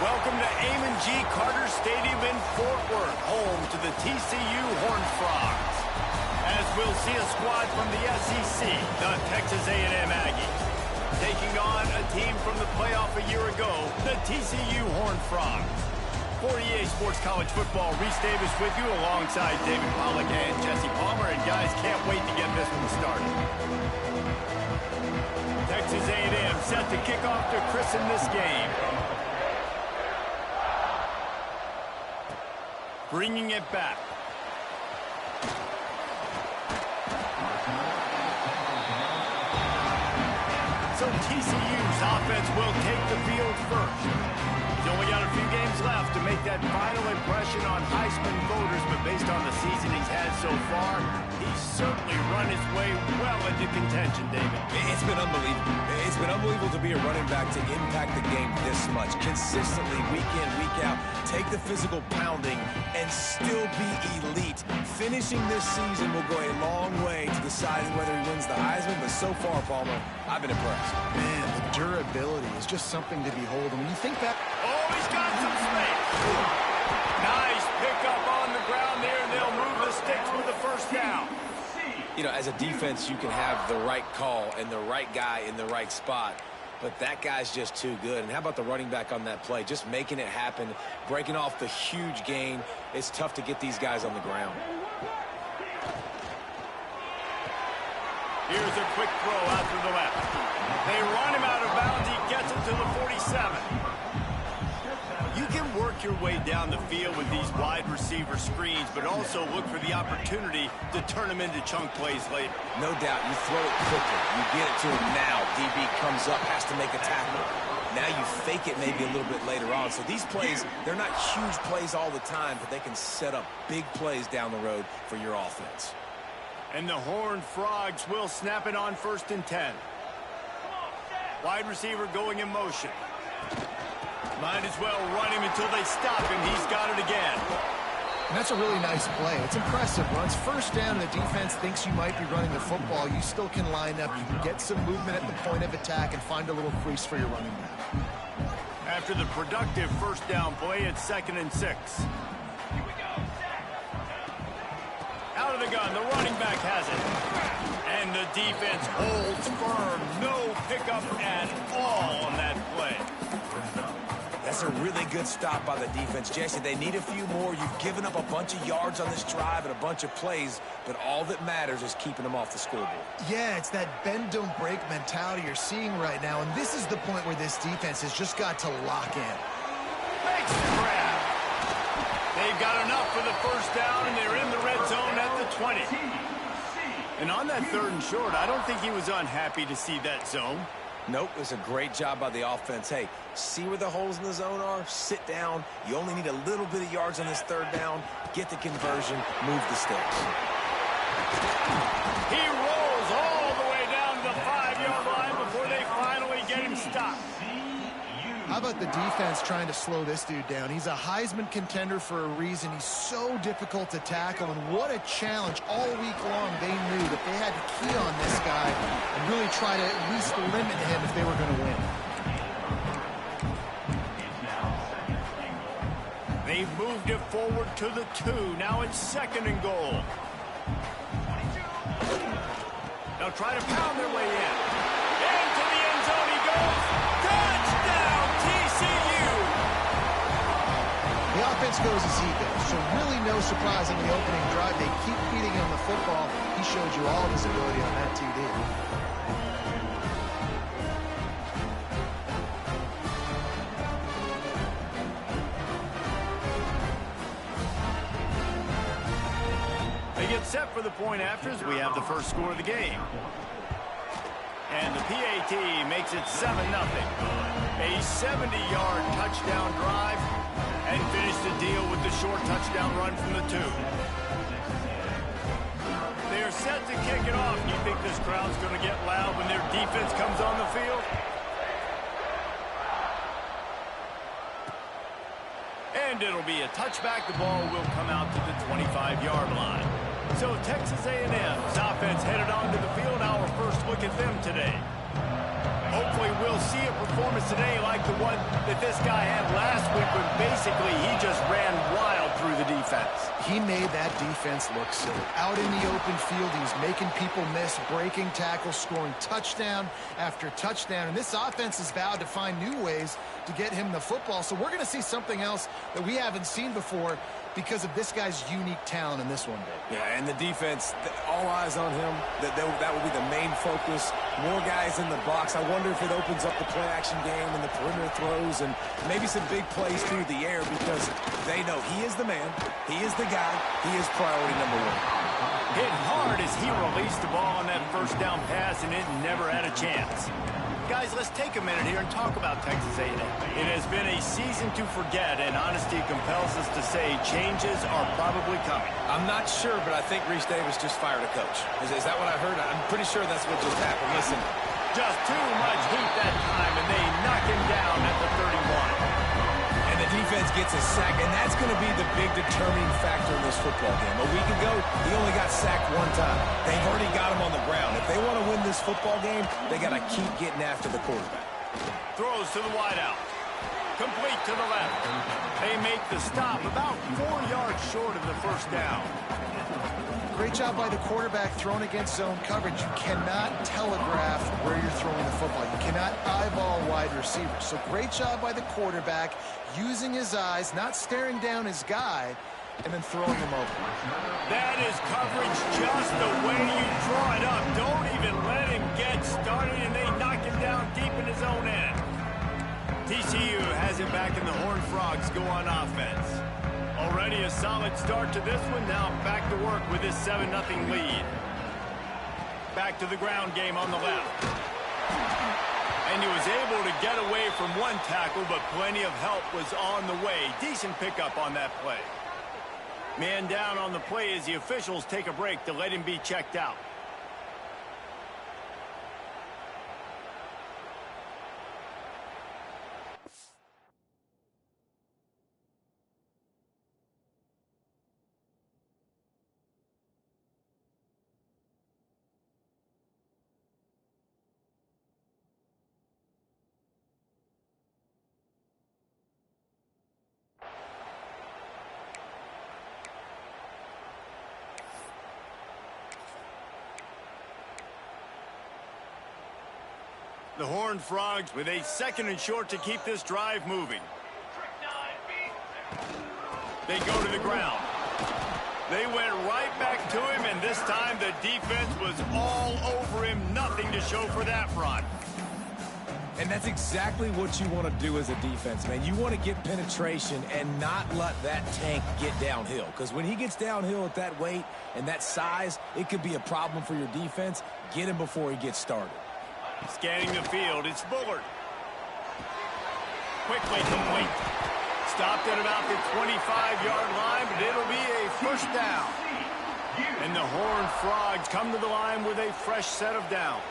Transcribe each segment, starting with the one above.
Welcome to Amon G. Carter Stadium in Fort Worth, home to the TCU Horned Frogs. As we'll see a squad from the SEC, the Texas A&M Aggies, taking on a team from the playoff a year ago, the TCU Horned Frogs. For EA Sports College Football, Reese Davis with you alongside David Pollack and Jesse Palmer. And guys, can't wait to get this one started. Texas A&M set to kick off to christen this game. Bringing it back. So TCU's offense will take the field first. He's only got a few games left to make that final impression on Heisman voters, but based on the season he's had so far, he's certainly run his way well into contention, David. It's been unbelievable. It's been unbelievable to be a running back to impact the game this much. Consistently, week in, week out, take the physical pounding and still be elite. Finishing this season will go a long way to deciding whether he wins the Heisman, but so far, Palmer, I've been impressed. Man, the durability is just something to behold. And when you think back... Oh, he's got some space. Nice pickup on the ground there, and they'll move the sticks with the first down. You know, as a defense, you can have the right call and the right guy in the right spot, but that guy's just too good. And how about the running back on that play? Just making it happen, breaking off the huge gain. It's tough to get these guys on the ground. Here's a quick throw out to the left. They run him out of bounds. He gets it to the 47. You can work your way down the field with these wide receiver screens, but also look for the opportunity to turn them into chunk plays later. No doubt, you throw it quickly. You get it to him now. DB comes up, has to make a tackle. Now you fake it maybe a little bit later on. So these plays, they're not huge plays all the time, but they can set up big plays down the road for your offense. And the Horned Frogs will snap it on 1st and 10. Wide receiver going in motion. Might as well run him until they stop him. He's got it again. And that's a really nice play. It's impressive. Once first down and the defense thinks you might be running the football, you still can line up. You can get some movement at the point of attack and find a little crease for your running back. After the productive first down play, it's 2nd and 6. Out of the gun, the running back has it. And the defense holds firm. No pickup at all on that play. That's a really good stop by the defense. Jesse, they need a few more. You've given up a bunch of yards on this drive and a bunch of plays, but all that matters is keeping them off the scoreboard. Yeah, it's that bend, don't break mentality you're seeing right now, and this is the point where this defense has just got to lock in. Makes the grab. They've got enough for the first down, and they're in the red zone at the 20. And on that 3rd and short, I don't think he was unhappy to see that zone. Nope, it was a great job by the offense. Hey, see where the holes in the zone are? Sit down. You only need a little bit of yards on this 3rd down. Get the conversion. Move the sticks. He rolls all the way down to the 5-yard line before they finally get him stopped. How about the defense trying to slow this dude down? He's a Heisman contender for a reason. He's so difficult to tackle, and what a challenge. All week long, they knew that they had to key on this guy and really try to at least limit him if they were going to win. They've moved it forward to the 2. Now it's 2nd and goal. They'll try to pound their way in. Into the end zone he goes. Touchdown, TCU! The offense goes as he goes, so really no surprise on the opening drive. They keep feeding him the football. He showed you all of his ability on that TD. They get set for the point afters. We have the first score of the game. And the PAT makes it 7-0. A 70-yard touchdown drive and finish the deal with the short touchdown run from the 2. They are set to kick it off. Do you think this crowd's going to get loud when their defense comes on the field? And it'll be a touchback. The ball will come out to the 25-yard line. So Texas A&M's offense headed onto the field. Our first look at them today. Hopefully we'll we'll see a performance today like the one that this guy had last week when basically he just ran wild through the defense. He made that defense look silly. Out in the open field, he was making people miss, breaking tackles, scoring touchdown after touchdown. And this offense has vowed to find new ways to get him the football. So we're going to see something else that we haven't seen before because of this guy's unique talent in this one, Dave. Yeah, and the defense, all eyes on him. That will be the main focus. More guys in the box. I wonder if it opens up the play-action game and the perimeter throws and maybe some big plays through the air because they know he is the man, he is the guy, he is priority number one. Hit hard as he released the ball on that first down pass, and it never had a chance. Guys, let's take a minute here and talk about Texas A&M. It has been a season to forget, and honesty compels us to say changes are probably coming. I'm not sure, but I think Reese Davis just fired a coach. Is that what I heard? I'm pretty sure that's what just happened. Listen. Just too much heat that time, and they knock him down at the 31. And the defense gets a sack, and that's going to be the big determining factor in this football game. A week ago, he only got sacked one time. They've already got him on the ground. If they want to win this football game, they got to keep getting after the quarterback. Throws to the wideout. Complete to the left. They make the stop about 4 yards short of the first down. Great job by the quarterback thrown against zone coverage. You cannot telegraph where you're throwing the football. You cannot eyeball wide receivers. So great job by the quarterback using his eyes, not staring down his guy, and then throwing him open. That is coverage just the way you draw it up. Don't even let him get started, and they knock him down deep in his own end. TCU has it back, and the Horned Frogs go on offense. Already a solid start to this one. Now back to work with this 7-0 lead. Back to the ground game on the left. And he was able to get away from one tackle, but plenty of help was on the way. Decent pickup on that play. Man down on the play as the officials take a break to let him be checked out. The Horned Frogs with a 2nd and short to keep this drive moving. They go to the ground. They went right back to him, and this time the defense was all over him. Nothing to show for that front. And that's exactly what you want to do as a defense, man. You want to get penetration and not let that tank get downhill. Because when he gets downhill at that weight and that size, it could be a problem for your defense. Get him before he gets started. Scanning the field, it's Bullard. Quickly complete. Stopped at about the 25-yard line, but it'll be a first down. And the Horned Frogs come to the line with a fresh set of downs.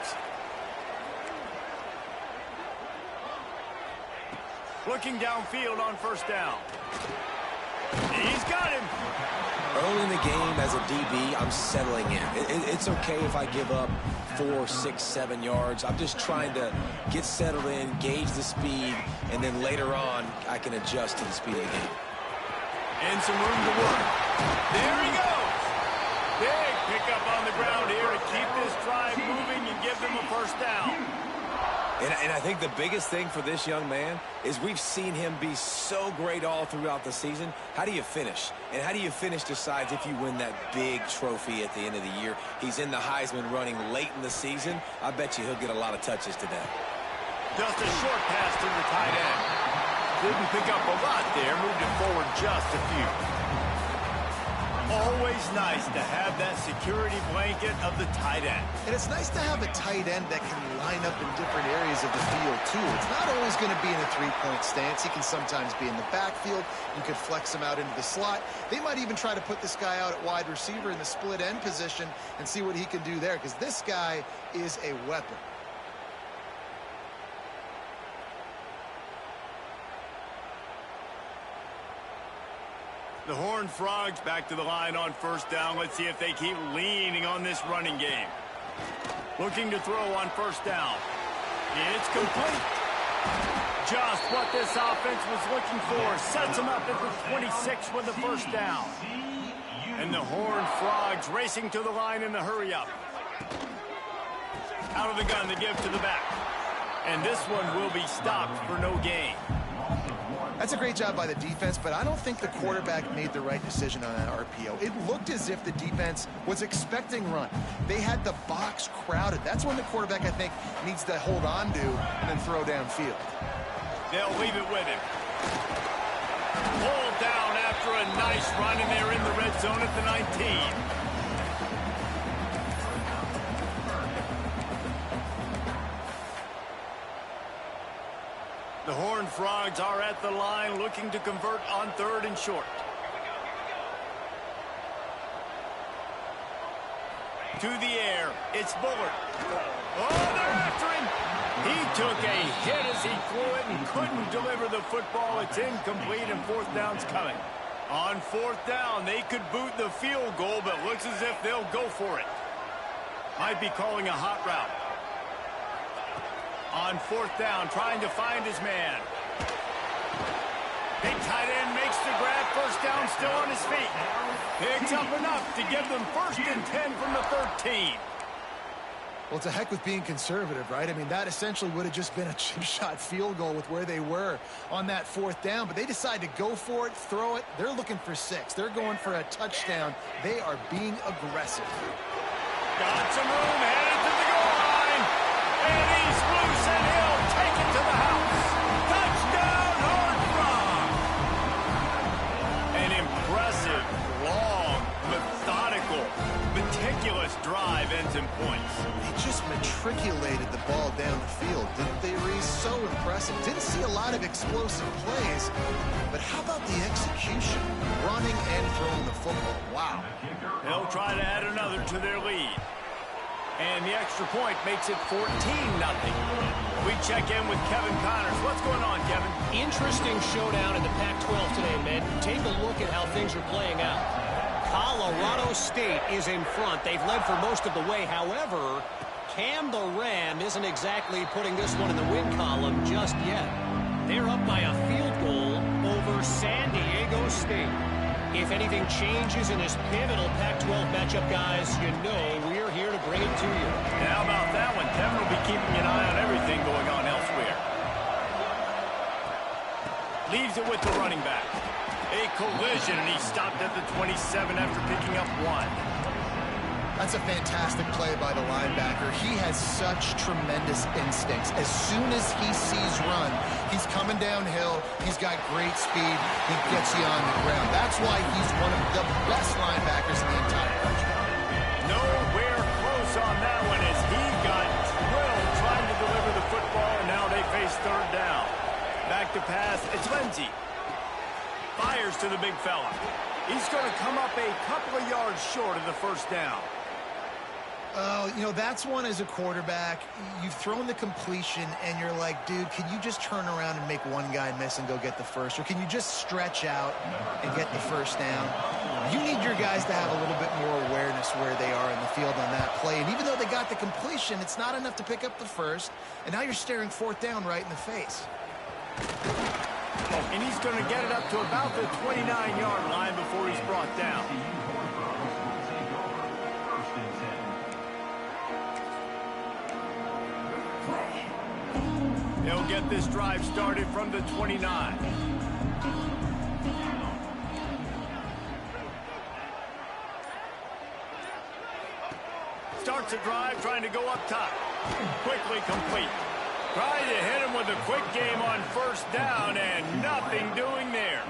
Looking downfield on first down. He's got him. Early in the game as a DB, I'm settling in. It's okay if I give up 4, 6, 7 yards. I'm just trying to get settled in, gauge the speed, and then later on, I can adjust to the speed of the game. And some room to work. There he goes. Big pickup on the ground here to keep this drive moving and give them a first down. And I think the biggest thing for this young man is we've seen him be so great all throughout the season. How do you finish? And how do you finish decides if you win that big trophy at the end of the year. He's in the Heisman running late in the season. I bet you he'll get a lot of touches today. Just a short pass to the tight end. Didn't pick up a lot there. Moved it forward just a few. Always nice to have that security blanket of the tight end. And it's nice to have a tight end that can line up in different areas of the field, too. It's not always going to be in a three-point stance. He can sometimes be in the backfield. You could flex him out into the slot. They might even try to put this guy out at wide receiver in the split end position and see what he can do there, because this guy is a weapon. The Horned Frogs back to the line on first down. Let's see if they keep leaning on this running game. Looking to throw on first down. It's complete. Just what this offense was looking for. Sets them up at the 26 with the first down. And the Horned Frogs racing to the line in the hurry-up. Out of the gun, the give to the back. And this one will be stopped for no gain. That's a great job by the defense, but I don't think the quarterback made the right decision on that RPO. It looked as if the defense was expecting run. They had the box crowded. That's when the quarterback, I think, needs to hold on to and then throw downfield. They'll leave it with him. Pulled down after a nice run, and they're in the red zone at the 19. The Horned Frogs are at the line looking to convert on 3rd and short. To the air, it's Bullard. Oh, they're after him. He took a hit as he threw it and couldn't deliver the football. It's incomplete and 4th down's coming. On 4th down, they could boot the field goal, but looks as if they'll go for it. Might be calling a hot route. On 4th down, trying to find his man. Big tight end makes the grab. 1st down, still on his feet. Picks up enough to give them 1st and 10 from the 13. Well, it's a heck with being conservative, right? I mean, that essentially would have just been a chip shot field goal with where they were on that 4th down. But they decide to go for it, throw it. They're looking for 6. They're going for a touchdown. They are being aggressive. Got some room, headed to the goal line. And he's loose, and he'll take it to the house. Touchdown, Horned Frogs. An impressive, long, methodical, meticulous drive ends in points. They just matriculated the ball down the field, didn't they, Reese? So impressive. Didn't see a lot of explosive plays, but how about the execution? Running and throwing the football. Wow. They'll try to add another to their lead. And the extra point makes it 14-0. We check in with Kevin Connors. What's going on, Kevin? Interesting showdown in the Pac-12 today, men. Take a look at how things are playing out. Colorado State is in front. They've led for most of the way. However, Cam the Ram isn't exactly putting this one in the win column just yet. They're up by a field goal over San Diego State. If anything changes in this pivotal Pac-12 matchup, guys, you know we're here to bring it to you. And how about that one? Kevin will be keeping an eye on everything going on elsewhere. Leaves it with the running back. A collision, and he stopped at the 27 after picking up 1. That's a fantastic play by the linebacker. He has such tremendous instincts. As soon as he sees run, he's coming downhill. He's got great speed. He gets you on the ground. That's why he's one of the best linebackers in the entire country. Nowhere close on that one as he got drilled trying to deliver the football, and now they face 3rd down. Back to pass. It's Lindsey. Fires to the big fella. He's going to come up a couple of yards short of the 1st down. Oh, you know, that's one as a quarterback. You've thrown the completion, and you're like, dude, can you just turn around and make one guy miss and go get the 1st? Or can you just stretch out and get the 1st down? You need your guys to have a little bit more awareness where they are in the field on that play. And even though they got the completion, it's not enough to pick up the 1st. And now you're staring 4th down right in the face. And he's going to get it up to about the 29-yard line before he's brought down. They'll get this drive started from the 29. Starts a drive trying to go up top. Quickly complete. Trying to hit him with a quick game on 1st down, and nothing doing there.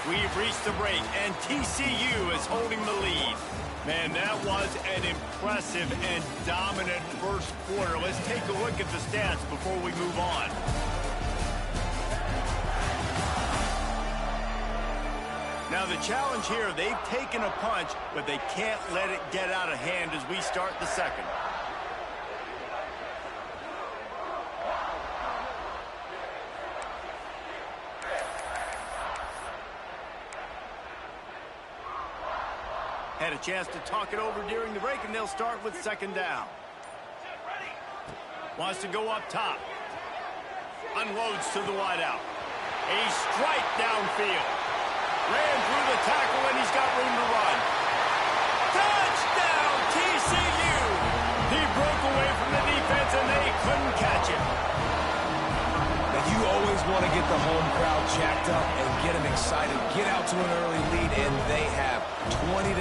We've reached the break, and TCU is holding the lead. Man, that was an impressive and dominant 1st quarter. Let's take a look at the stats before we move on. Now, the challenge here, they've taken a punch, but they can't let it get out of hand as we start the 2nd. Had a chance to talk it over during the break, and they'll start with second down. Wants to go up top. Unloads to the wideout. A strike downfield. Ran through the tackle, and he's got room to run. Touchdown, TCU! He broke away from the defense, and they couldn't catch him. Now, you always want to get the home crowd jacked up and get them excited. Get out to an early lead, and they have 20-0.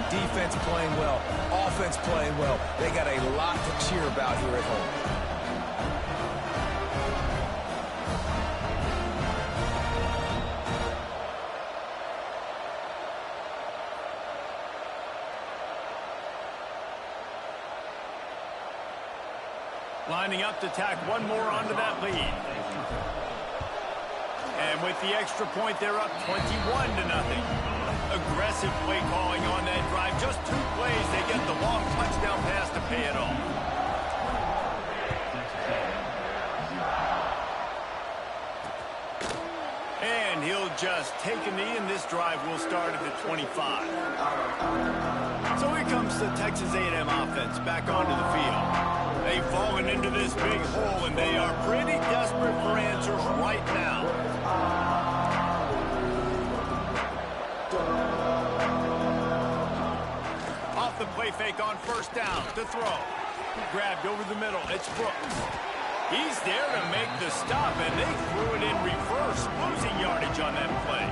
Defense playing well. Offense playing well. They got a lot to cheer about here at home. Lining up to tack one more onto that lead. And with the extra point, they're up 21-0. Aggressive play calling on that drive. Just 2 plays, they get the long touchdown pass to pay it off. And he'll just take a knee, and this drive will start at the 25. So here comes the Texas A&M offense back onto the field. They've fallen into this big hole, and they are pretty desperate for answers right now. Off the play fake on first down to throw. Grabbed over the middle. It's Brooks. He's there to make the stop, and they threw it in reverse, losing yardage on that play.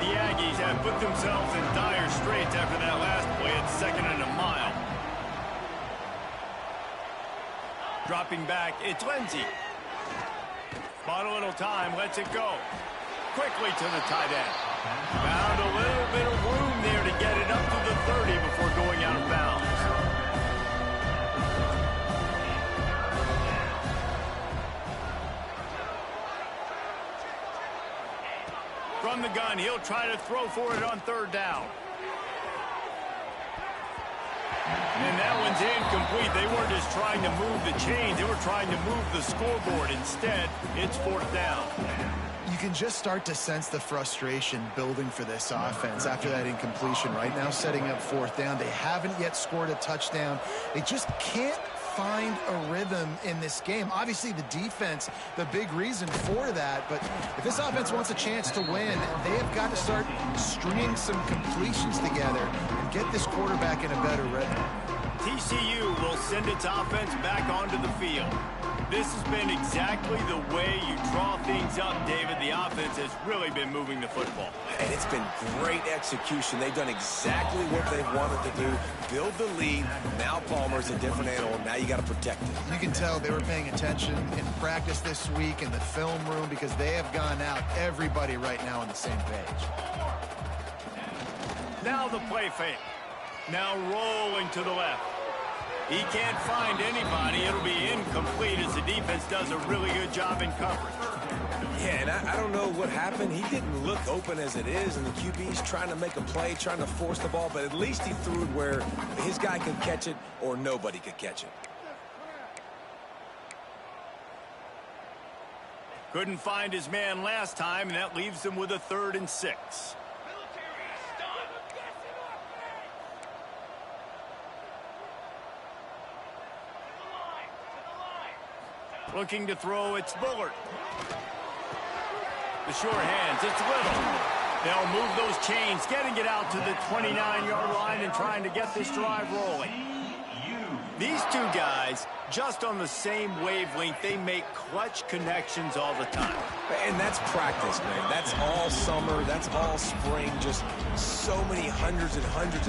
The Aggies have put themselves in dire straits after that last play at 2nd and a mile. Dropping back, it's Lindsey. Bought a little time, lets it go. Quickly to the tight end. Found a little bit of room there to get it up to the 30 before going out of bounds. From the gun, he'll try to throw for it on 3rd down. And that one's incomplete. They weren't just trying to move the chains. They were trying to move the scoreboard. Instead, it's 4th down. You can just start to sense the frustration building for this offense after that incompletion. Right now, setting up 4th down. They haven't yet scored a touchdown. They just can't find a rhythm in this game. Obviously, the defense, the big reason for that. But if this offense wants a chance to win, they have got to start stringing some completions together and get this quarterback in a better rhythm. TCU will send its offense back onto the field. This has been exactly the way you draw things up, David. The offense has really been moving the football. And it's been great execution. They've done exactly what they've wanted to do. Build the lead. Now Palmer's a different animal. Now you got to protect it. You can tell they were paying attention in practice this week in the film room because they have gone out, everybody right now on the same page. Now the play fake. Now rolling to the left. He can't find anybody. It'll be incomplete as the defense does a really good job in coverage. Yeah, and I don't know what happened. He didn't look open as it is, and the QB's trying to make a play, trying to force the ball, but at least he threw it where his guy could catch it or nobody could catch it. Couldn't find his man last time, and that leaves him with a 3rd and 6. Looking to throw, it's Bullard. The short hands, it's Little. They'll move those chains, getting it out to the 29-yard line and trying to get this drive rolling. These two guys, just on the same wavelength, they make clutch connections all the time. And that's practice, man. That's all summer. That's all spring. Just so many hundreds and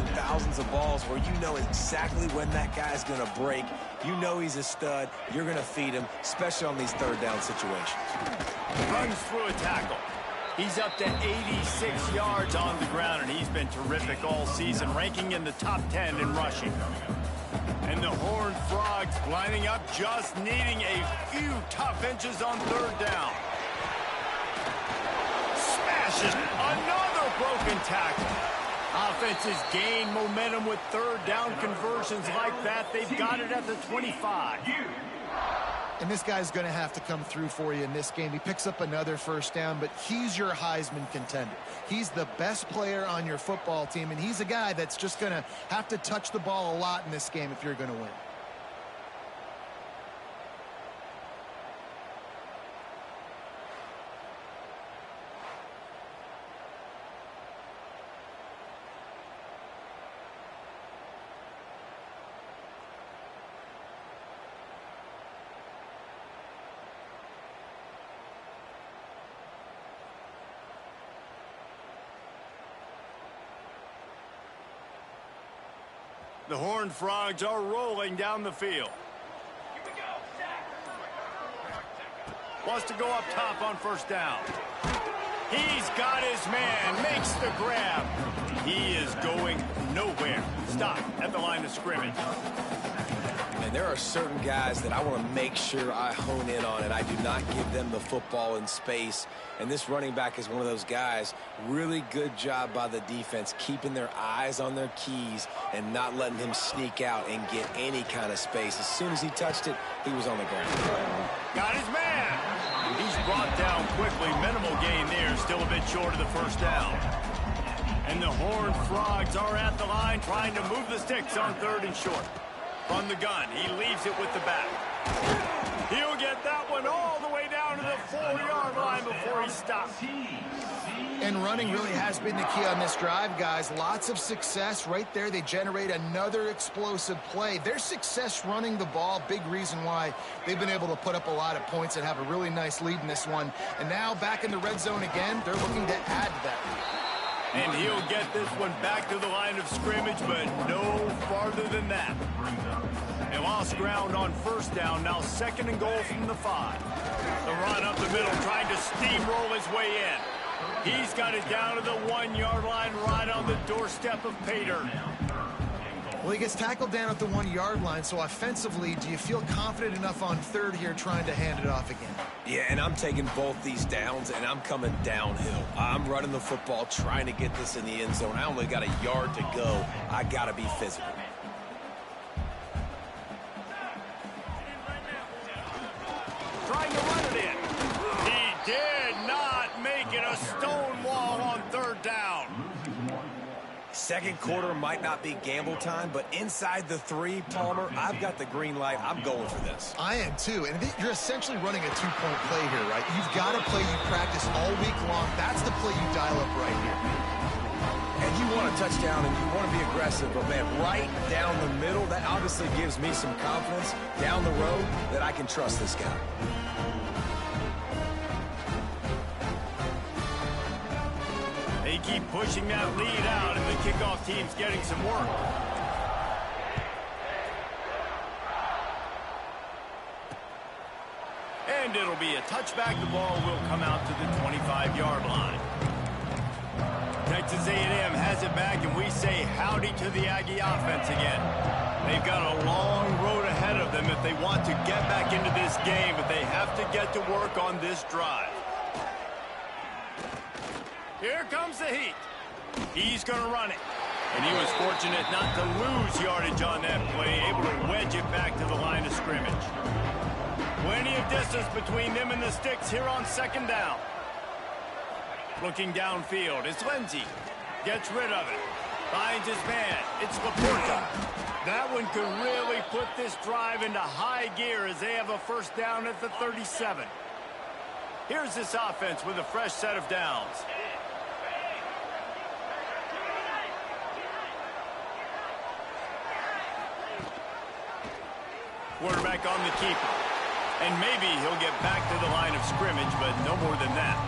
thousands of balls where you know exactly when that guy's going to break. You know he's a stud. You're going to feed him, especially on these 3rd down situations. Runs through a tackle. He's up to 86 yards on the ground, and he's been terrific all season, ranking in the top 10 in rushing. And the Horned Frogs lining up, just needing a few tough inches on 3rd down. Smashes another broken tackle. Offenses gain momentum with 3rd down conversions like that. They've got it at the 25. And this guy's going to have to come through for you in this game. He picks up another first down, but he's your Heisman contender. He's the best player on your football team, and he's a guy that's just going to have to touch the ball a lot in this game if you're going to win. The Horned Frogs are rolling down the field. Wants to go up top on first down. He's got his man, makes the grab. He is going nowhere. Stop at the line of scrimmage. And there are certain guys that I want to make sure I hone in on, and I do not give them the football in space. And this running back is one of those guys. Really good job by the defense, keeping their eyes on their keys and not letting him sneak out and get any kind of space. As soon as he touched it, he was on the ground. Got his man. He's brought down quickly. Minimal gain there, still a bit short of the first down. And the Horned Frogs are at the line trying to move the sticks on 3rd and short. From the gun, he leaves it with the back. He'll get that one all the way down to the 4-yard line before he stops. And running really has been the key on this drive, guys. Lots of success right there. They generate another explosive play. Their success running the ball, big reason why they've been able to put up a lot of points and have a really nice lead in this one. And now back in the red zone again, they're looking to add to that lead. And he'll get this one back to the line of scrimmage, but no farther than that. They lost ground on first down, now 2nd and goal from the 5. The run up the middle, trying to steamroll his way in. He's got it down to the 1-yard line, right on the doorstep of Pater. Well, he gets tackled down at the 1-yard line, so offensively, do you feel confident enough on 3rd here trying to hand it off again? Yeah, and I'm taking both these downs, and I'm coming downhill. I'm running the football, trying to get this in the end zone. I only got a yard to go. I got to be physical. Trying to run it in. He did not make it. A stone wall on 3rd down. Second quarter might not be gamble time, but inside the 3, Palmer, I've got the green light. I'm going for this. I am too, and you're essentially running a 2-point play here, right? You've got a play you practice all week long. That's the play you dial up right here. And you want a touchdown and you want to be aggressive, but man, right down the middle, that obviously gives me some confidence down the road that I can trust this guy. They keep pushing that lead out, and the kickoff team's getting some work. And it'll be a touchback. The ball will come out to the 25-yard line. Texas A&M has it back, and we say howdy to the Aggie offense again. They've got a long road ahead of them if they want to get back into this game, but they have to get to work on this drive. Here comes the heat. He's going to run it. And he was fortunate not to lose yardage on that play, able to wedge it back to the line of scrimmage. Plenty of distance between them and the sticks here on 2nd down. Looking downfield, it's Lindsey. Gets rid of it. Finds his man. It's Laporta. That one could really put this drive into high gear as they have a first down at the 37. Here's this offense with a fresh set of downs. Quarterback on the keeper. And maybe he'll get back to the line of scrimmage, but no more than that.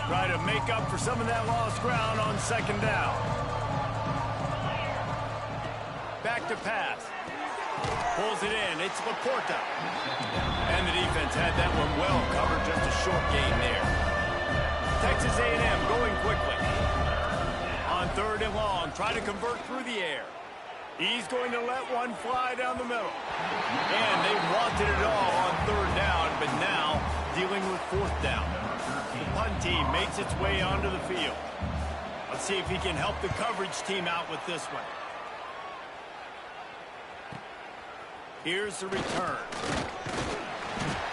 Try to make up for some of that lost ground on 2nd down. Back to pass. Pulls it in. It's Laporta. And the defense had that one well covered. Just a short gain there. Texas A&M going quickly. On 3rd and long, try to convert through the air. He's going to let one fly down the middle. And they wanted it all on 3rd down, but now dealing with 4th down. The punt team makes its way onto the field. A Let's see if he can help the coverage team out with this one. Here's the return.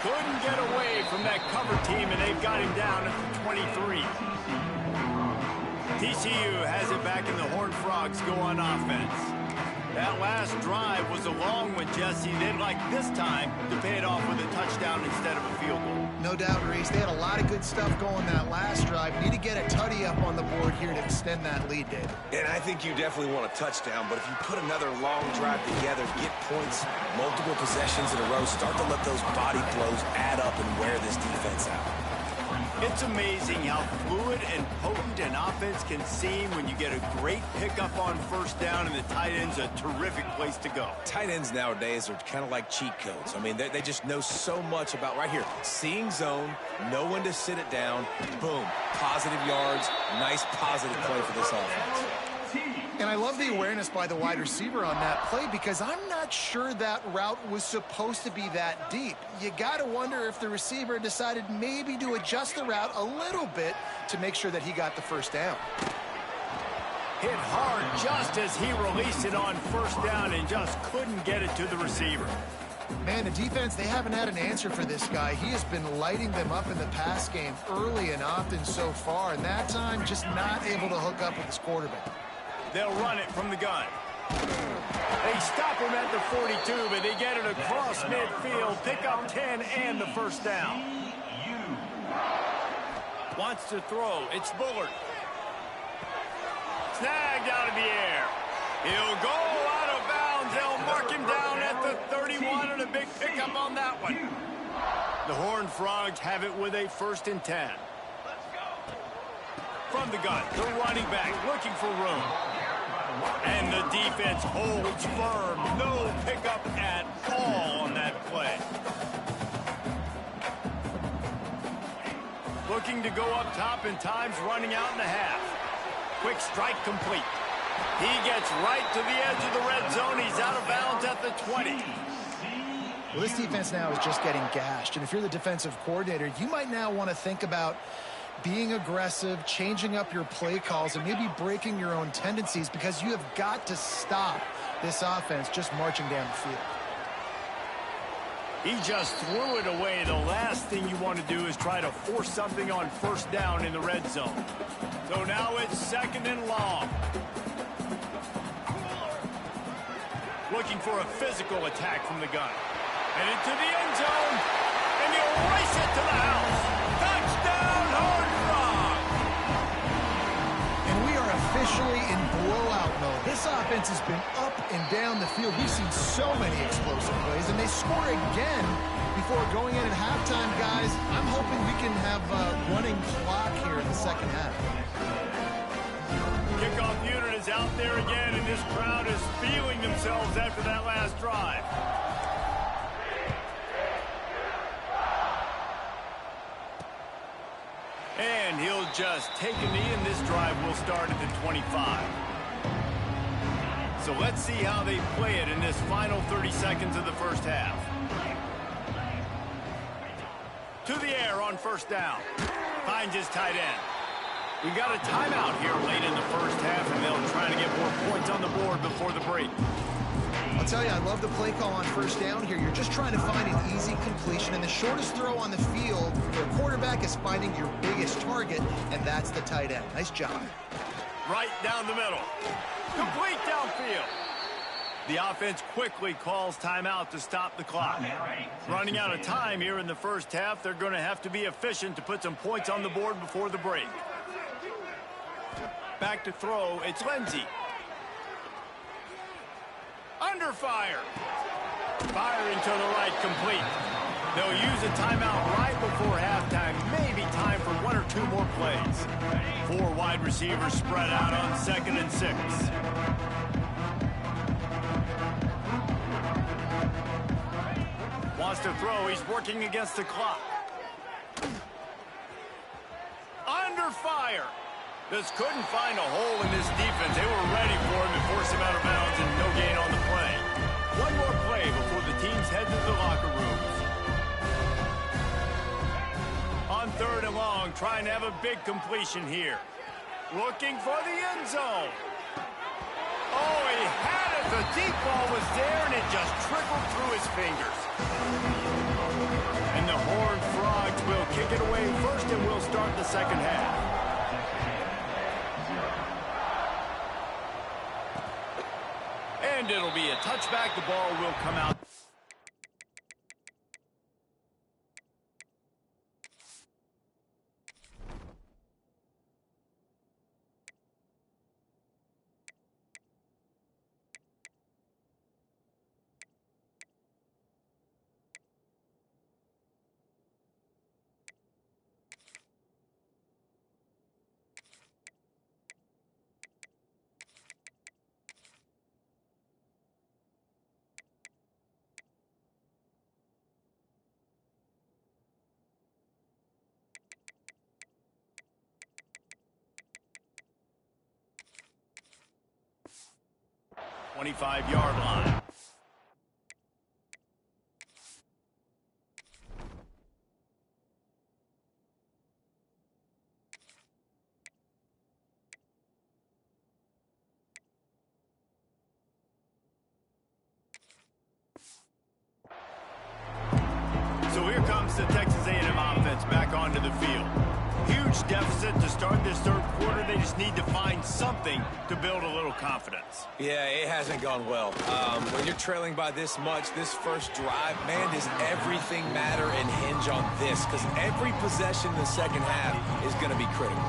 Couldn't get away from that cover team, and they've got him down at the 23. TCU has it back, and the Horned Frogs go on offense. That last drive was a long one, Jesse. They'd like this time to pay it off with a touchdown instead of a field goal. No doubt, Reese. They had a lot of good stuff going that last drive. Need to get a tutty up on the board here to extend that lead, David. And I think you definitely want a touchdown, but if you put another long drive together, get points, multiple possessions in a row, start to let those body flows add up and wear this defense out. It's amazing how fluid and potent an offense can seem when you get a great pickup on first down, and the tight end's a terrific place to go. Tight ends nowadays are kind of like cheat codes. I mean, they just know so much about right here. Seeing zone, know when to sit it down, boom, positive yards, nice positive play for this offense. And I love the awareness by the wide receiver on that play because I'm not sure that route was supposed to be that deep. You got to wonder if the receiver decided maybe to adjust the route a little bit to make sure that he got the first down. Hit hard just as he released it on first down and just couldn't get it to the receiver. Man, the defense, they haven't had an answer for this guy. He has been lighting them up in the pass game early and often so far, and that time just not able to hook up with his quarterback. They'll run it from the gun. They stop him at the 42, but they get it across midfield, pick up 10 and the first down. Wants to throw. It's Bullard. Snagged out of the air. He'll go out of bounds. They'll mark him down at the 31, and a big pickup on that one. The Horned Frogs have it with a 1st and 10. From the gun, the running back looking for room. And the defense holds firm. No pickup at all on that play. Looking to go up top, and time's running out in the half. Quick strike complete. He gets right to the edge of the red zone. He's out of bounds at the 20. Well, this defense now is just getting gashed. And if you're the defensive coordinator, you might now want to think about being aggressive, changing up your play calls, and maybe breaking your own tendencies because you have got to stop this offense just marching down the field. He just threw it away. The last thing you want to do is try to force something on first down in the red zone. So now it's 2nd and long. Looking for a physical attack from the gun. And into the end zone. And he'll race it to the house. Touchdown, Horned Frogs! And we are officially in blowout mode. This offense has been up and down the field. We've seen so many explosive plays, and they score again before going in at halftime, guys. I'm hoping we can have a running clock here in the second half. Kickoff unit is out there again, and this crowd is feeling themselves after that last drive. And he'll just take a knee, and this drive will start at the 25. So let's see how they play it in this final 30 seconds of the first half. To the air on first down. Finds his tight end. We got a timeout here late in the first half, and they'll try to get more points on the board before the break. I'll tell you, I love the play call on first down here. You're just trying to find an easy completion, and the shortest throw on the field for a quarterback is finding your biggest target, and that's the tight end. Nice job. Right down the middle. Complete downfield. The offense quickly calls timeout to stop the clock. Running out of time here in the first half, they're going to have to be efficient to put some points on the board before the break. Back to throw, it's Lindsey. Under fire. Firing to the right, complete. They'll use a timeout right before halftime. Maybe time for 1 or 2 more plays. 4 wide receivers spread out on 2nd and 6. Wants to throw. He's working against the clock. Under fire. Just couldn't find a hole in this defense. They were ready for him to force him out of bounds, and no gain on the play. 1 more play before the teams head to the locker rooms. On 3rd and long, trying to have a big completion here. Looking for the end zone. Oh, he had it. The deep ball was there, and it just trickled through his fingers. And the Horned Frogs will kick it away first, and we'll start the second half. And it'll be a touchback. The ball will come out. Yard line. So here comes the Texas A&M offense back onto the field. Huge deficit to start this third quarter. They just need to find something to build a little confidence. Yeah, it hasn't gone well. When you're trailing by this much, this first drive, man, does everything matter and hinge on this? Because every possession in the second half is going to be critical.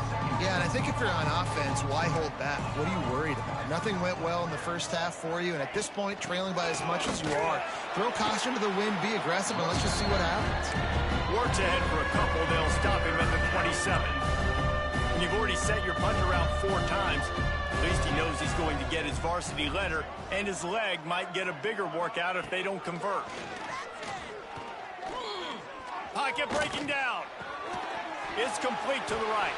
Yeah, and I think if you're on offense, why hold back? What are you worried about? Nothing went well in the first half for you, and at this point, trailing by as much as you are, throw caution to the wind, be aggressive, and let's just see what happens. Works ahead for a couple. They'll stop him at the 27. And you've already set your punt around 4 times. At least he knows he's going to get his varsity letter, and his leg might get a bigger workout if they don't convert. Pocket breaking down. It's complete to the right.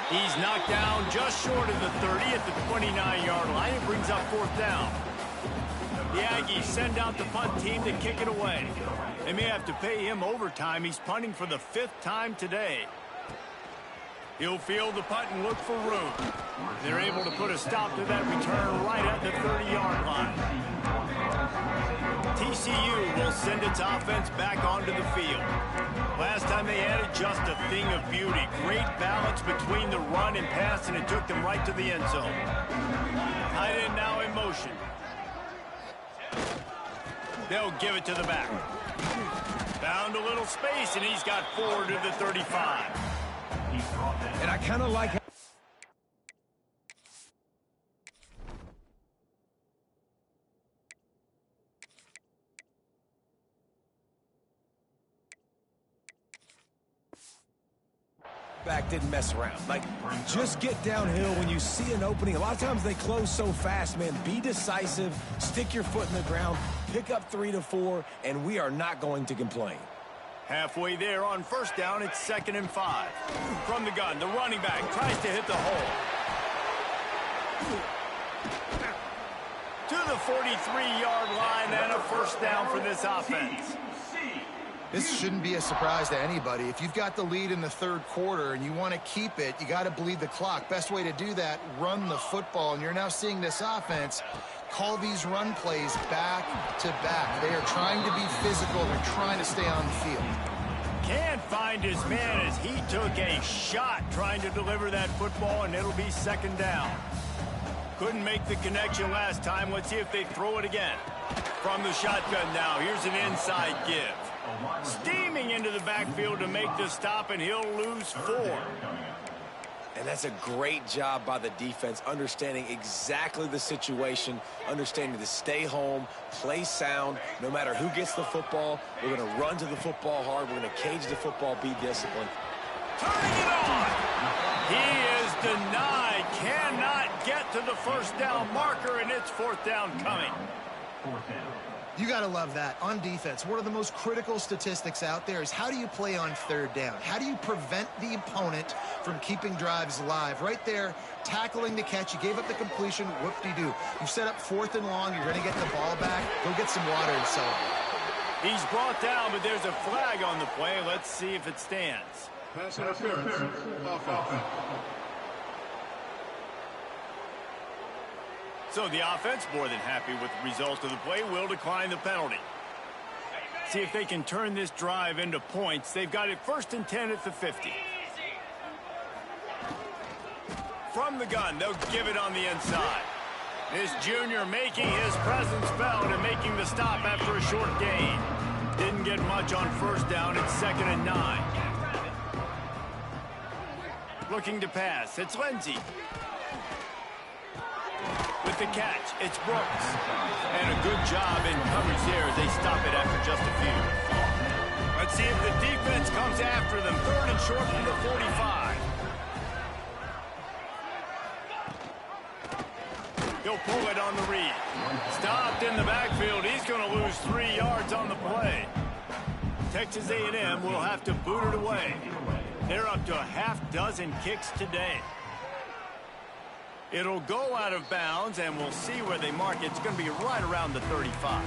He's knocked down just short of the 30 at the 29-yard line. It brings up 4th down. The Aggies send out the punt team to kick it away. They may have to pay him overtime. He's punting for the 5th time today. He'll field the punt and look for room. They're able to put a stop to that return right at the 30-yard line. TCU will send its offense back onto the field. Last time they had it, just a thing of beauty. Great balance between the run and pass, and it took them right to the end zone. Tight end now in motion. They'll give it to the back. Found a little space, and he's got 4 to the 35. And I kind of like how back didn't mess around. Like, just get downhill when you see an opening. A lot of times they close so fast, man. Be decisive, stick your foot in the ground, pick up 3 to 4, and we are not going to complain. Halfway there on 1st down, it's 2nd and 5. From the gun, the running back tries to hit the hole. To the 43-yard line and a 1st down for this offense. This shouldn't be a surprise to anybody. If you've got the lead in the 3rd quarter and you want to keep it, you got to bleed the clock. Best way to do that, run the football. And you're now seeing this offense call these run plays back to back. They are trying to be physical. They're trying to stay on the field. Can't find his man as he took a shot trying to deliver that football, and it'll be 2nd down. Couldn't make the connection last time. Let's see if they throw it again. From the shotgun now, here's an inside give. Steaming into the backfield to make the stop, and he'll lose 4. And that's a great job by the defense, understanding exactly the situation, understanding to stay home, play sound. No matter who gets the football, we're going to run to the football hard. We're going to cage the football, be disciplined. Turning it on. He is denied. Cannot get to the 1st down marker, and it's 4th down coming. You got to love that. On defense, one of the most critical statistics out there is how do you play on 3rd down? How do you prevent the opponent from keeping drives alive? Right there, tackling the catch. You gave up the completion. Whoop-de-doo. You set up 4th and long. You're going to get the ball back. Go get some water and celebrate. He's brought down, but there's a flag on the play. Let's see if it stands. Pass interference. Offense. So the offense, more than happy with the result of the play, will decline the penalty. See if they can turn this drive into points. They've got it 1st and 10 at the 50. From the gun, they'll give it on the inside. This junior making his presence felt and making the stop after a short gain. Didn't get much on 1st down. It's 2nd and 9. Looking to pass. It's Lindsey. With the catch, it's Brooks. And a good job in coverage there as they stop it after just a few. Let's see if the defense comes after them. 3rd and short from the 45. He'll pull it on the read. Stopped in the backfield. He's going to lose 3 yards on the play. Texas A&M will have to boot it away. They're up to a half-dozen kicks today. It'll go out of bounds, and we'll see where they mark it. It's going to be right around the 35.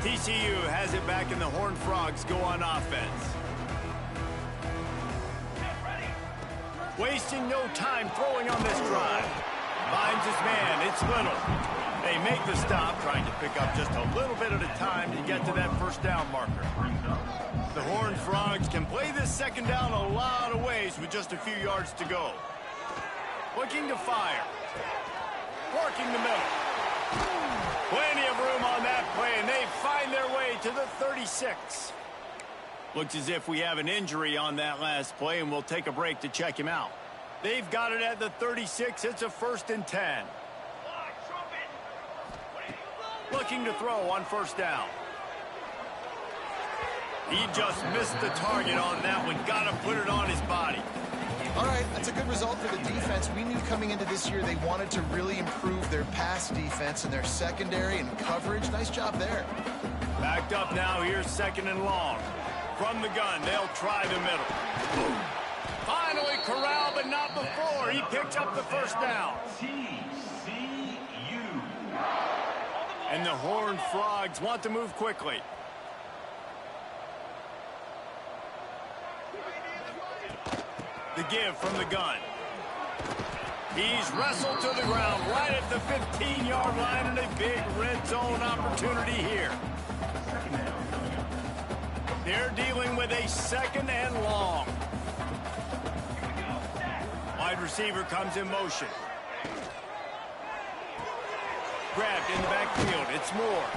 TCU has it back, and the Horned Frogs go on offense. Wasting no time throwing on this drive. Finds his man. It's Little. They make the stop, trying to pick up just a little bit at a time to get to that 1st down marker. The Horned Frogs can play this 2nd down a lot of ways with just a few yards to go. Looking to fire. Working the middle. Plenty of room on that play, and they find their way to the 36. Looks as if we have an injury on that last play, and we'll take a break to check him out. They've got it at the 36. It's a 1st and 10. Looking to throw on 1st down. He just missed the target on that one. Got to put it on his body. All right, that's a good result for the defense. We knew coming into this year they wanted to really improve their pass defense and their secondary and coverage. Nice job there. Backed up now. Here's 2nd and long. From the gun, they'll try the middle. Finally corralled, but not before. He picks up the 1st down. And the Horned Frogs want to move quickly. The give from the gun. He's wrestled to the ground right at the 15-yard line, and a big red zone opportunity here. They're dealing with a 2nd and long. Wide receiver comes in motion. Grabbed in the backfield. It's Moore.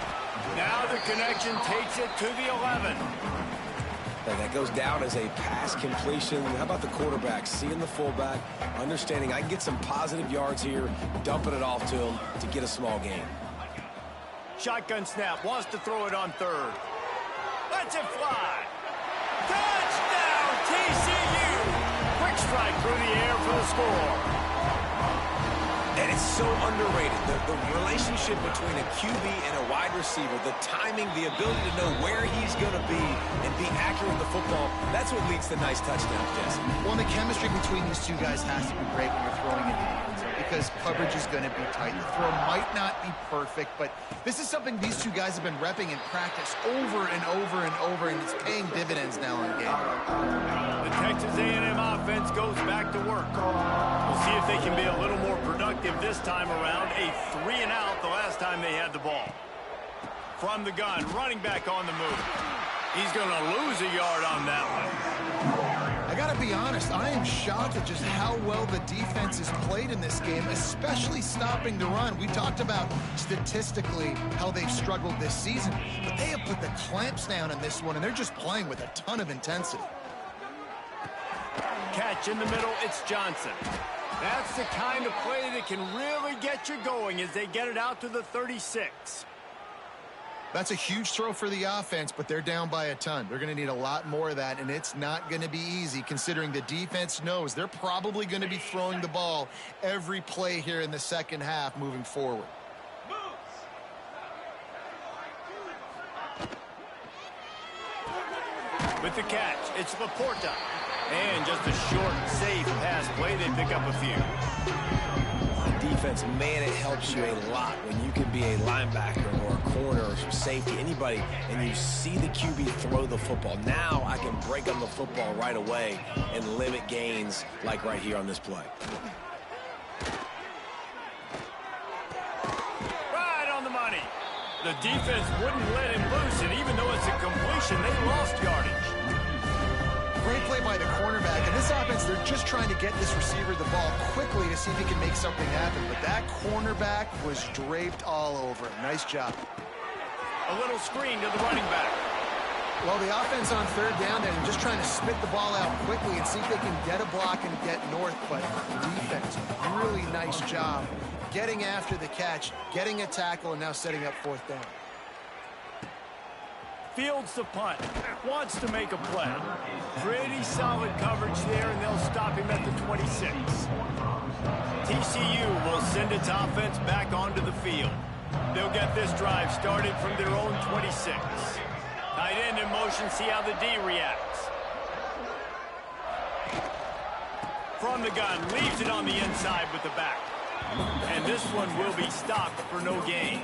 Now the connection takes it to the 11. And that goes down as a pass completion. How about the quarterback seeing the fullback, understanding I can get some positive yards here, dumping it off to him to get a small gain. Shotgun snap. Wants to throw it on 3rd. Lets it fly. Touchdown, TCU! Quick strike through the air for the score. And it's so underrated. The relationship between a QB and a wide receiver, the timing, the ability to know where he's going to be and be accurate with the football, that's what leads to nice touchdowns, Jesse. Well, and the chemistry between these two guys has to be great when you're throwing into the end zone because coverage is going to be tight. The throw might not be perfect, but this is something these two guys have been repping in practice over and over and over, and it's paying dividends now in the game. The Texas A&M offense goes back to work. We'll see if they can be a little more productive this time around. A 3-and-out the last time they had the ball. From the gun, running back on the move. He's going to lose a yard on that one. I got to be honest, I am shocked at just how well the defense has played in this game, especially stopping the run. We talked about statistically how they've struggled this season, but they have put the clamps down in this one, and they're just playing with a ton of intensity. Catch in the middle, it's Johnson. That's the kind of play that can really get you going as they get it out to the 36. That's a huge throw for the offense, but they're down by a ton. They're going to need a lot more of that, and it's not going to be easy considering the defense knows they're probably going to be throwing the ball every play here in the 2nd half moving forward. With the catch, it's Laporta. And just a short, safe pass play. They pick up a few. Defense, man, it helps you a lot when you can be a linebacker or a corner or safety, anybody, and you see the QB throw the football. Now I can break on the football right away and limit gains like right here on this play. The defense wouldn't let him loose, and even though it's a completion, they lost yardage. Great play by the cornerback. In this offense, they're just trying to get this receiver the ball quickly to see if he can make something happen. But that cornerback was draped all over him. Nice job. A little screen to the running back. Well, the offense on third down, they're just trying to spit the ball out quickly and see if they can get a block and get north. But defense, really nice job getting after the catch, getting a tackle, and now setting up fourth down. Fields the punt. Wants to make a play. Pretty solid coverage there, and they'll stop him at the 26. TCU will send its offense back onto the field. They'll get this drive started from their own 26. Tight end in motion, see how the D reacts. From the gun, leaves it on the inside with the back. And this one will be stopped for no gain.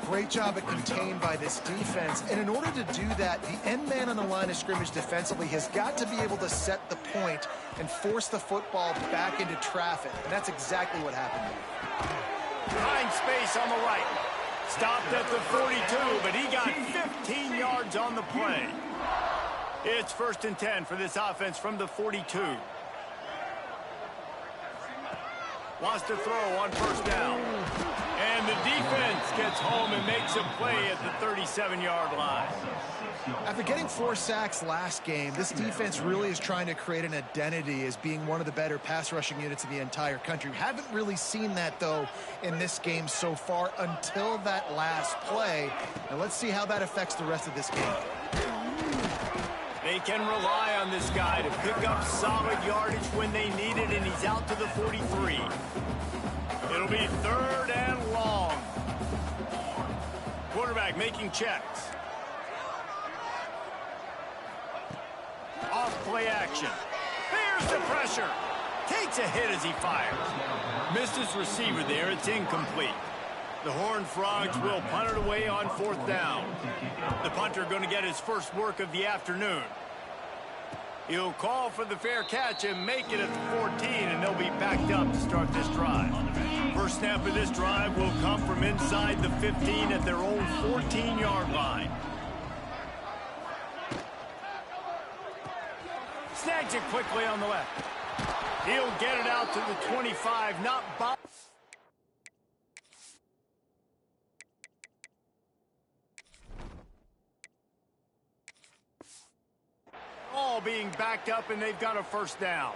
Great job at contained by this defense. And in order to do that, the end man on the line of scrimmage defensively has got to be able to set the point and force the football back into traffic. And that's exactly what happened here. Behind space on the right. Stopped at the 42, but he got 15 yards on the play. It's 1st and 10 for this offense from the 42. Wants to throw on 1st down. And the defense gets home and makes a play at the 37-yard line. After getting 4 sacks last game, this defense really is trying to create an identity as being one of the better pass rushing units in the entire country. Haven't really seen that, though, in this game so far until that last play. And let's see how that affects the rest of this game. They can rely on this guy to pick up solid yardage when they need it, and he's out to the 43. It'll be 3rd and long. Quarterback making checks. Off play action. There's the pressure. Takes a hit as he fires. Missed his receiver there. It's incomplete. The Horned Frogs will punt it away on 4th down. The punter going to get his first work of the afternoon. He'll call for the fair catch and make it at the 14, and they'll be backed up to start this drive. First snap of this drive will come from inside the 15 at their own 14-yard line. Snags it quickly on the left. He'll get it out to the 25, not by. All being backed up, and they've got a 1st down.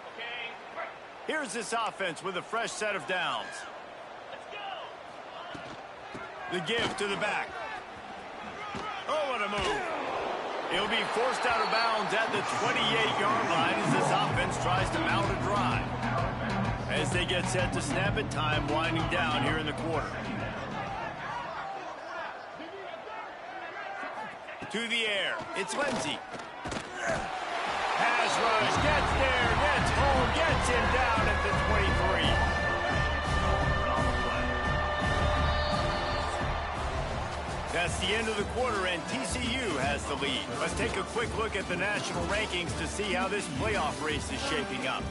Here's this offense with a fresh set of downs. The give to the back. Oh, what a move. He'll be forced out of bounds at the 28-yard line as this offense tries to mount a drive. As they get set to snap it, time winding down here in the quarter. To the air, it's Lindsey. Pass rush, gets there, gets home, gets him down at the 23. That's the end of the quarter, and TCU has the lead. Let's take a quick look at the national rankings to see how this playoff race is shaping up.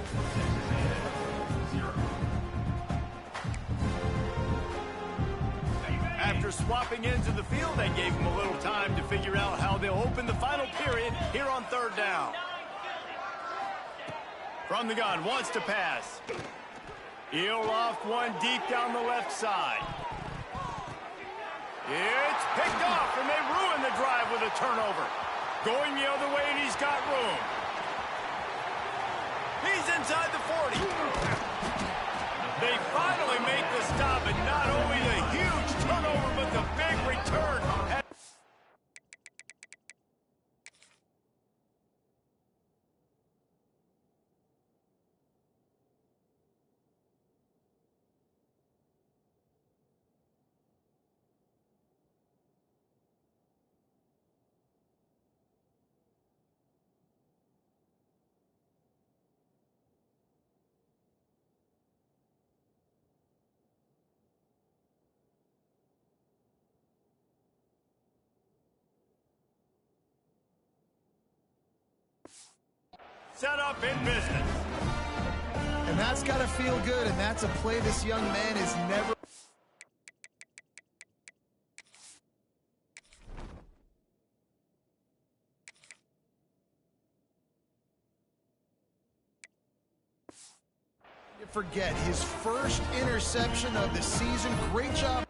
After swapping into the field, that gave them a little time to figure out how they'll open the final period here on 3rd down. From the gun, wants to pass. He'll loft one deep down the left side. It's picked off, and they ruin the drive with a turnover. Going the other way, and he's got room. He's inside the 40. They finally make the stop, and not only the huge turnover, but the big return. Set up in business. And that's got to feel good, and that's a play this young man has never. can't forget his first interception of the season. Great job.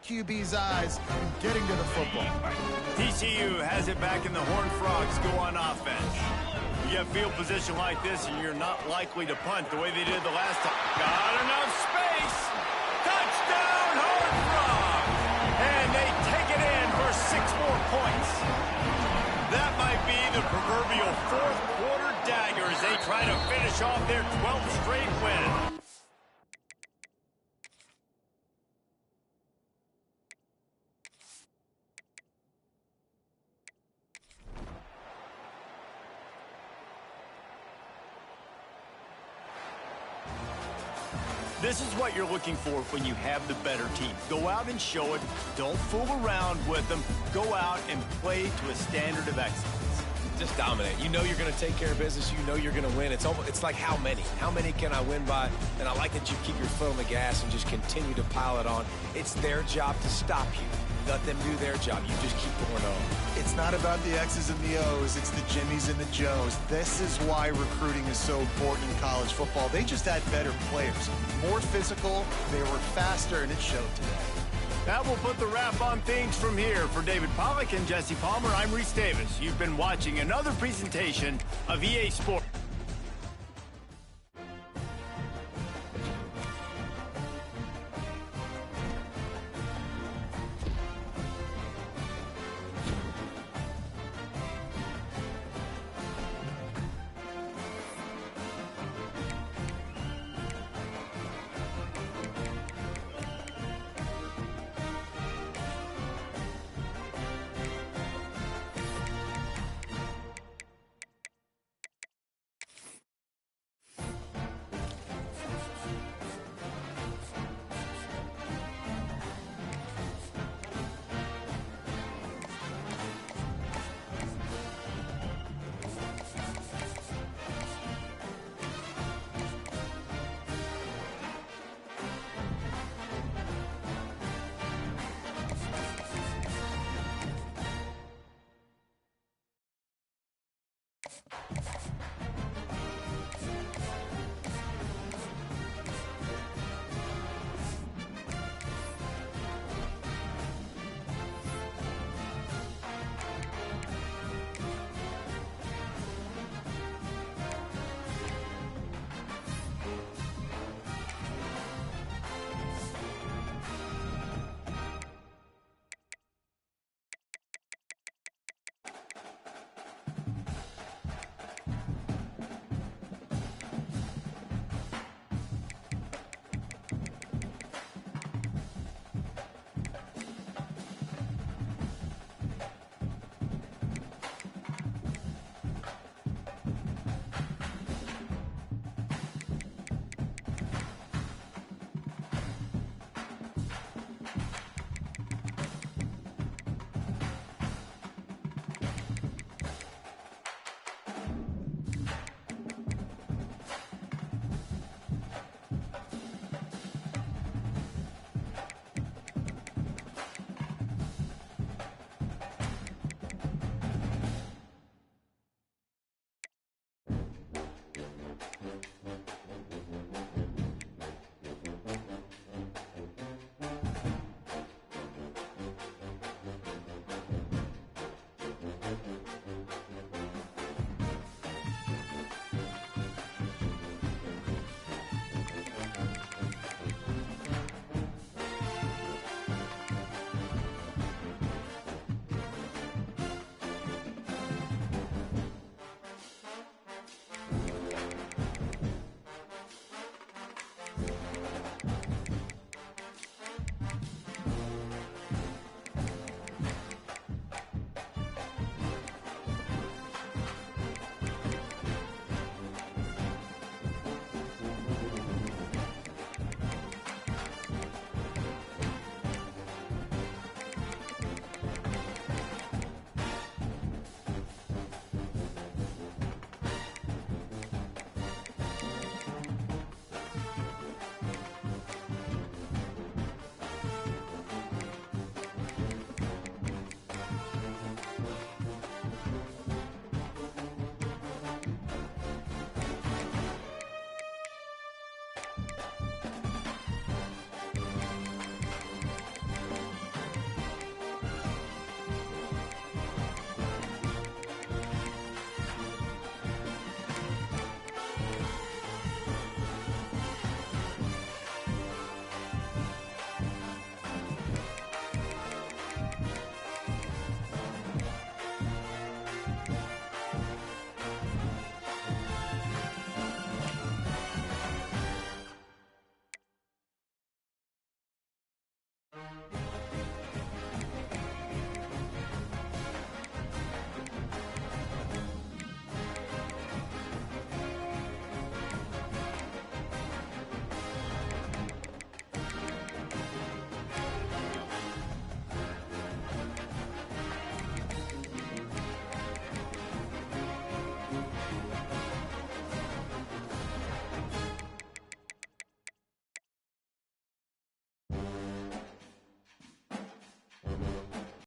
QB's eyes getting to the football. TCU has it back, and the Horned Frogs go on offense. You get field position like this, and you're not likely to punt the way they did the last time. Got enough space. Touchdown, Horned Frogs. And they take it in for 6 more points. That might be the proverbial fourth quarter dagger as they try to finish off their 12th straight win. This is what you're looking for when you have the better team. Go out and show it. Don't fool around with them. Go out and play to a standard of excellence. Just dominate. You know you're going to take care of business. You know you're going to win. It's like how many? How many can I win by? And I like that you keep your foot on the gas and just continue to pile it on. It's their job to stop you. Let them do their job. You just keep going on. It's not about the X's and the O's. It's the Jimmies and the Joes. This is why recruiting is so important in college football. They just had better players. More physical, they were faster, and it showed today. That will put the wrap on things from here. For David Pollack and Jesse Palmer, I'm Reese Davis. You've been watching another presentation of EA Sports.